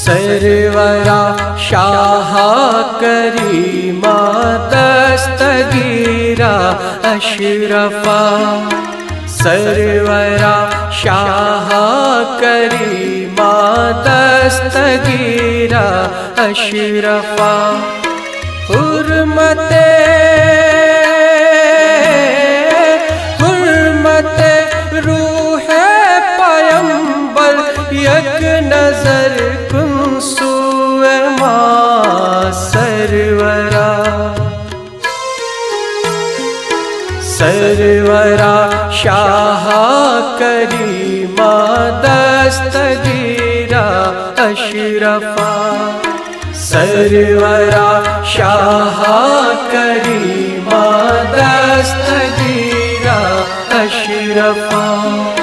سرورا شاہ کریما دستگیرا اشرفا سرورا شاہ کریما دستگیرا اشرفا حرمت روح پیمبر یک نظر کن سوئے ما سرورا سرورا شاہ کریما دستگیرا اشرفا سرورا شاہ کریما دستگیرا اشرفا